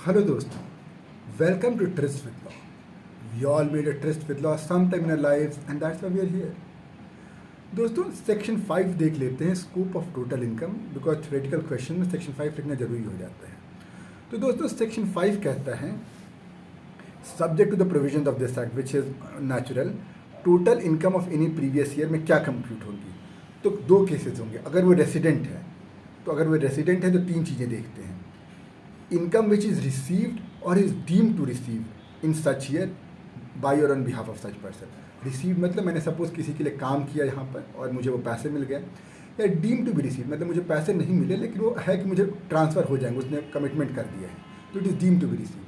Hello दोस्तों, welcome to Tryst with Law. We all made a tryst with law sometime in our lives and that's why we are here. दोस्तों section 5 देख लेते हैं, scope of total income, because theoretical question में section 5 लिखना जरूरी हो जाता है. तो दोस्तों सेक्शन 5 कहता है subject to the provision of this act which is natural, total income of any previous year में क्या कंप्यूट होगी. तो दो केसेस होंगे. अगर वो रेसिडेंट है तो तीन चीज़ें देखते हैं. Income which is received or is deemed to receive in such year by or on behalf of such person. Receive मतलब मैंने सपोज किसी के लिए काम किया यहाँ पर और मुझे वो पैसे मिल गए, या डीम टू बी रिसीव मतलब मुझे पैसे नहीं मिले लेकिन वो है कि मुझे ट्रांसफ़र हो जाएंगे, उसने कमिटमेंट कर दिया है, तो it is deem to be receive.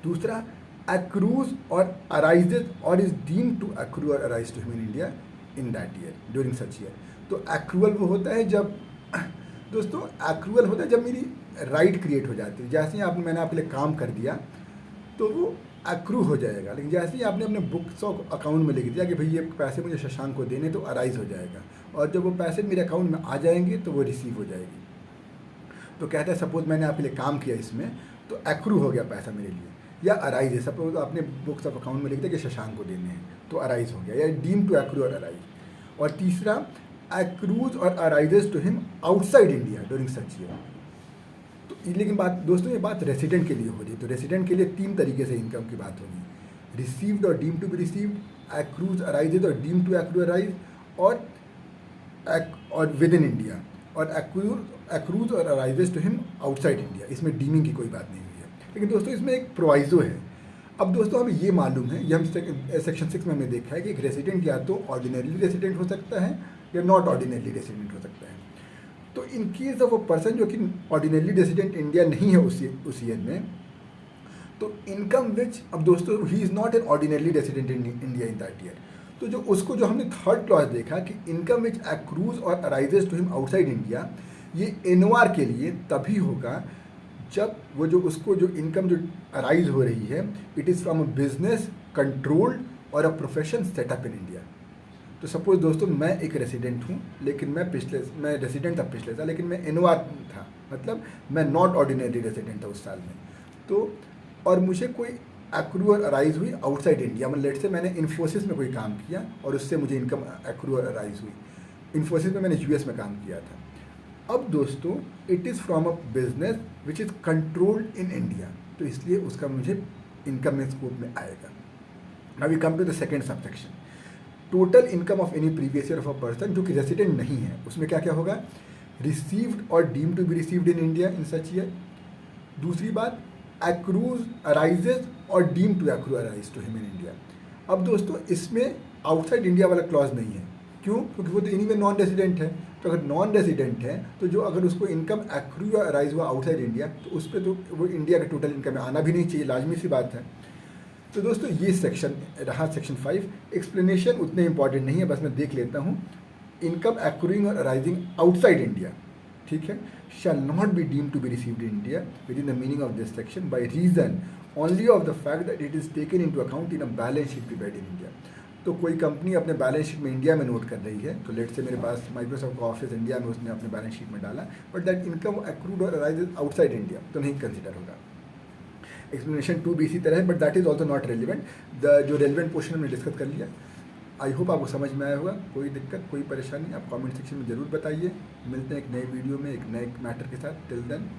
दूसरा एक्रूज और अराइजेज और इज डीम टू एक्रू और arise to him in India in that year during such year. तो एक्रूअल वो होता है जब दोस्तों एक्रूअल होता है जब मेरी राइट क्रिएट हो जाती है. जैसे ही मैंने आपके लिए काम कर दिया तो वो एक्रू हो जाएगा, लेकिन जैसे ही आपने अपने बुक्स ऑफ अकाउंट में लिख दिया कि भाई ये पैसे मुझे शशांक को देने, तो अराइज हो जाएगा. और जब वो पैसे मेरे अकाउंट में आ जाएंगे तो वो रिसीव हो जाएगी. तो कहते हैं सपोज मैंने आपके लिए काम किया इसमें, तो एक्रू हो गया पैसा मेरे लिए, या अराइज है. सपोज आपने बुक्स ऑफ अकाउंट में लिख दिया कि शशांक को देने हैं, तो अराइज हो गया, या डीम टू एक्रू और अराइज. और तीसरा एक्रूज और arises to him outside India during such year. तो लेकिन बात दोस्तों, ये बात रेसिडेंट के लिए हो रही. तो रेसिडेंट के लिए तीन तरीके से इनकम की बात होगी. रिसीव्ड और deem to be received, accrues arises और डीम टू एक्रू अराइज, और विद इन इंडिया, और एक्रूज और arises to him outside India. इसमें डीमिंग की कोई बात नहीं हुई है. लेकिन दोस्तों इसमें एक प्रोवाइजो है. अब दोस्तों हमें ये मालूम है, ये हम सेक्शन 6 में हमने देखा है कि एक रेसिडेंट या तो ऑर्डिनरी रेसिडेंट हो सकता है या नॉट ऑर्डिनरी रेसिडेंट हो सकता है. तो in case of a person जो कि ऑर्डिनरी रेसिडेंट इंडिया नहीं है उस ईयर में, तो इनकम विच, अब दोस्तों he is not an ordinary resident in India in that year. तो जो हमने थर्ड क्लॉज देखा कि इनकम विच एक्रूज और arises to him outside India, ये एनओआर के लिए तभी होगा जब वो जो इनकम जो अराइज हो रही है, it is from a business controlled or a profession setup in India. तो सपोज दोस्तों मैं एक रेसिडेंट हूँ, लेकिन मैं रेसिडेंट था पिछले साल, लेकिन मैं एनओआर था, मतलब मैं नॉट ऑर्डिनरी रेसिडेंट था उस साल में. तो और मुझे कोई एक्रू और अराइज हुई आउटसाइड इंडिया, मतलब लेट से मैंने इन्फोसिस में कोई काम किया और उससे मुझे इनकम एक्रू और अराइज हुई. इन्फोसिस में मैंने यूएस में काम किया था. अब दोस्तों it is from a business which is controlled in India, तो इसलिए उसका मुझे इनकम में स्कोप में आएगा. Now we come to the second subsection, total income of any previous year of a person जो कि रेसिडेंट नहीं है. उसमें क्या क्या होगा, रिसीव्ड और deem to be received in India in such year. दूसरी बात एक्रूज अराइजेज और deem to accrue arise to him in India. अब दोस्तों इसमें आउटसाइड इंडिया वाला क्लॉज नहीं है. क्यों? क्योंकि वो तो इन्हीं में नॉन रेसिडेंट है. तो अगर नॉन रेसिडेंट है तो जो अगर उसको इनकम एक्रू या अराइज हुआ आउटसाइड इंडिया, तो उस पर तो वो इंडिया के टोटल इनकम में आना भी नहीं चाहिए, लाजमी सी बात है. तो दोस्तों ये सेक्शन रहा सेक्शन 5. एक्सप्लेनेशन उतने इंपॉर्टेंट नहीं है, बस मैं देख लेता हूँ. इनकम एक्रूइंग और अराइजिंग आउटसाइड इंडिया, ठीक है, shall not be deemed to be received in India within the meaning of this section by reason only of the fact that it is taken into account in a balance sheet prepared in India. तो कोई company अपने balance sheet में India में note कर रही है, तो let's say मेरे पास माइक्रोसॉफ्ट का ऑफिस इंडिया में, उसने अपने बैलेंस शीट में डाला, बट दैट इनकम एक्रूड और अराइजेज आउटसाइड इंडिया, तो नहीं कंसिडर होगा. एक्सप्लेनेशन 2 भी इसी तरह है, but that is also not relevant. जो रेलिवेंट पोर्शन हमने डिस्कस कर लिया. आई होप आपको समझ में आया होगा. कोई दिक्कत, कोई परेशानी आप कमेंट सेक्शन में ज़रूर बताइए. मिलते हैं एक नए वीडियो में एक नए मैटर के साथ. Till then